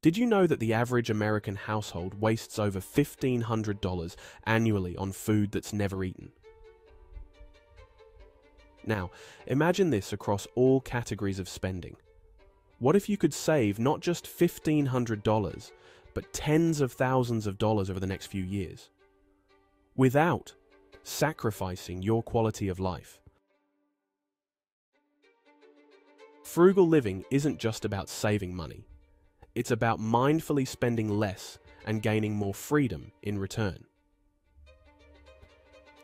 Did you know that the average American household wastes over $1,500 annually on food that's never eaten? Now, imagine this across all categories of spending. What if you could save not just $1,500, but tens of thousands of dollars over the next few years, without sacrificing your quality of life? Frugal living isn't just about saving money. It's about mindfully spending less and gaining more freedom in return.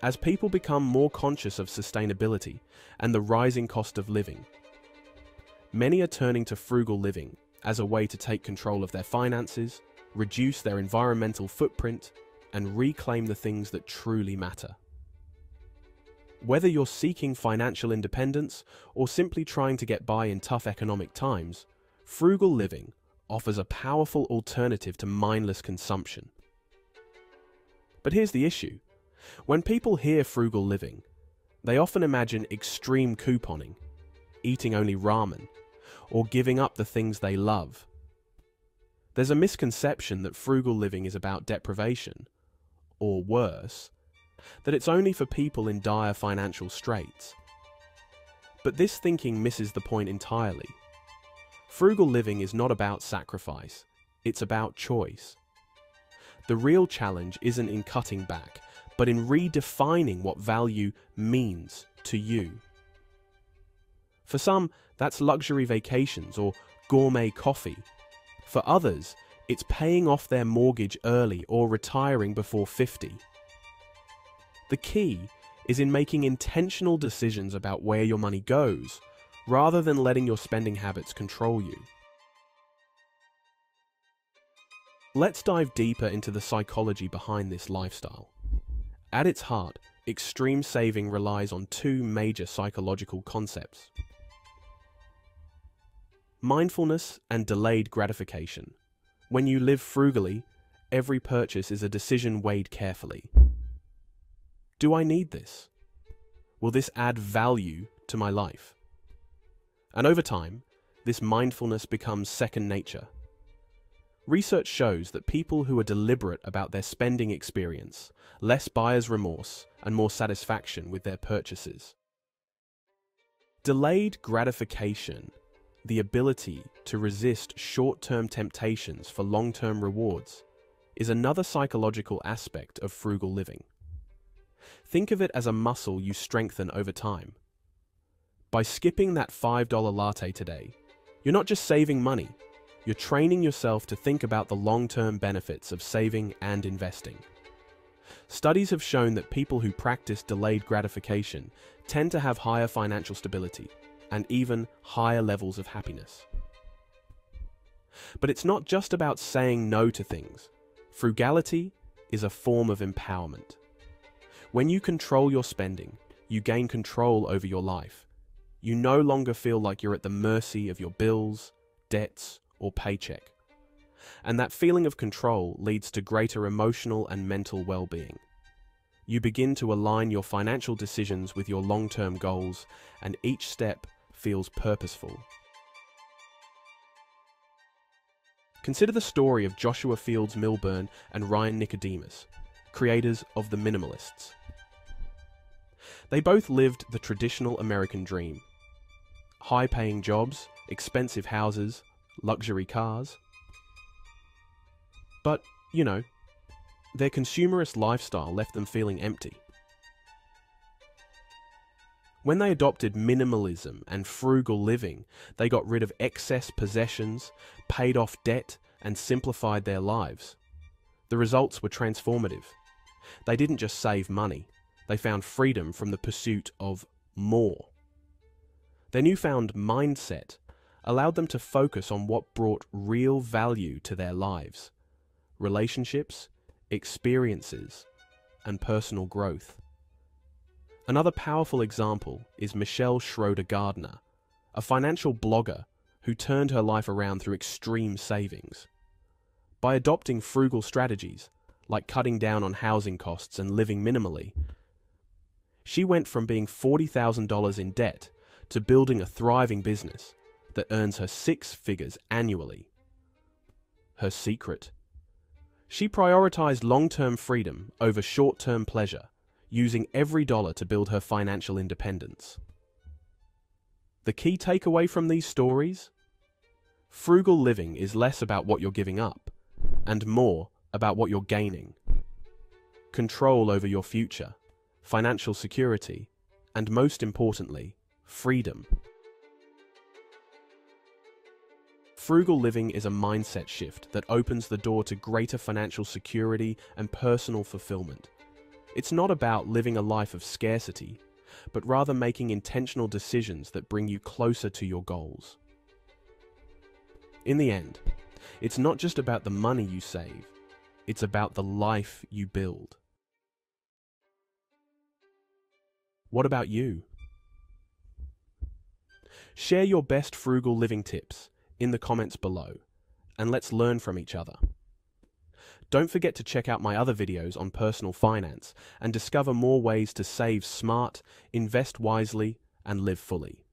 As people become more conscious of sustainability and the rising cost of living, many are turning to frugal living as a way to take control of their finances, reduce their environmental footprint, and reclaim the things that truly matter. Whether you're seeking financial independence or simply trying to get by in tough economic times, frugal living offers a powerful alternative to mindless consumption. But here's the issue. When people hear frugal living, they often imagine extreme couponing, eating only ramen, or giving up the things they love. There's a misconception that frugal living is about deprivation, or worse, that it's only for people in dire financial straits. But this thinking misses the point entirely. Frugal living is not about sacrifice, it's about choice. The real challenge isn't in cutting back, but in redefining what value means to you. For some, that's luxury vacations or gourmet coffee. For others, it's paying off their mortgage early or retiring before 50. The key is in making intentional decisions about where your money goes, rather than letting your spending habits control you. Let's dive deeper into the psychology behind this lifestyle. At its heart, extreme saving relies on two major psychological concepts: mindfulness and delayed gratification. When you live frugally, every purchase is a decision weighed carefully. Do I need this? Will this add value to my life? And over time, this mindfulness becomes second nature. Research shows that people who are deliberate about their spending experience less buyer's remorse and more satisfaction with their purchases. Delayed gratification, the ability to resist short-term temptations for long-term rewards, is another psychological aspect of frugal living. Think of it as a muscle you strengthen over time. By skipping that $5 latte today, you're not just saving money, you're training yourself to think about the long-term benefits of saving and investing. Studies have shown that people who practice delayed gratification tend to have higher financial stability and even higher levels of happiness. But it's not just about saying no to things. Frugality is a form of empowerment. When you control your spending, you gain control over your life. You no longer feel like you're at the mercy of your bills, debts, or paycheck. And that feeling of control leads to greater emotional and mental well-being. You begin to align your financial decisions with your long-term goals, and each step feels purposeful. Consider the story of Joshua Fields Millburn and Ryan Nicodemus, creators of the Minimalists. They both lived the traditional American dream. High-paying jobs, expensive houses, luxury cars. But, their consumerist lifestyle left them feeling empty. When they adopted minimalism and frugal living, they got rid of excess possessions, paid off debt, and simplified their lives. The results were transformative. They didn't just save money, they found freedom from the pursuit of more. Their newfound mindset allowed them to focus on what brought real value to their lives: relationships, experiences, and personal growth. Another powerful example is Michelle Schroeder-Gardener, a financial blogger who turned her life around through extreme savings. By adopting frugal strategies, like cutting down on housing costs and living minimally, she went from being $40,000 in debt to building a thriving business that earns her 6 figures annually. her secret. She prioritized long-term freedom over short-term pleasure, using every dollar to build her financial independence. The key takeaway from these stories? Frugal living is less about what you're giving up, and more about what you're gaining. Control over your future, financial security, and most importantly, freedom. Frugal living is a mindset shift that opens the door to greater financial security and personal fulfillment. It's not about living a life of scarcity, but rather making intentional decisions that bring you closer to your goals. In the end, it's not just about the money you save, it's about the life you build. What about you? Share your best frugal living tips in the comments below, and let's learn from each other. Don't forget to check out my other videos on personal finance and discover more ways to save smart, invest wisely, and live fully.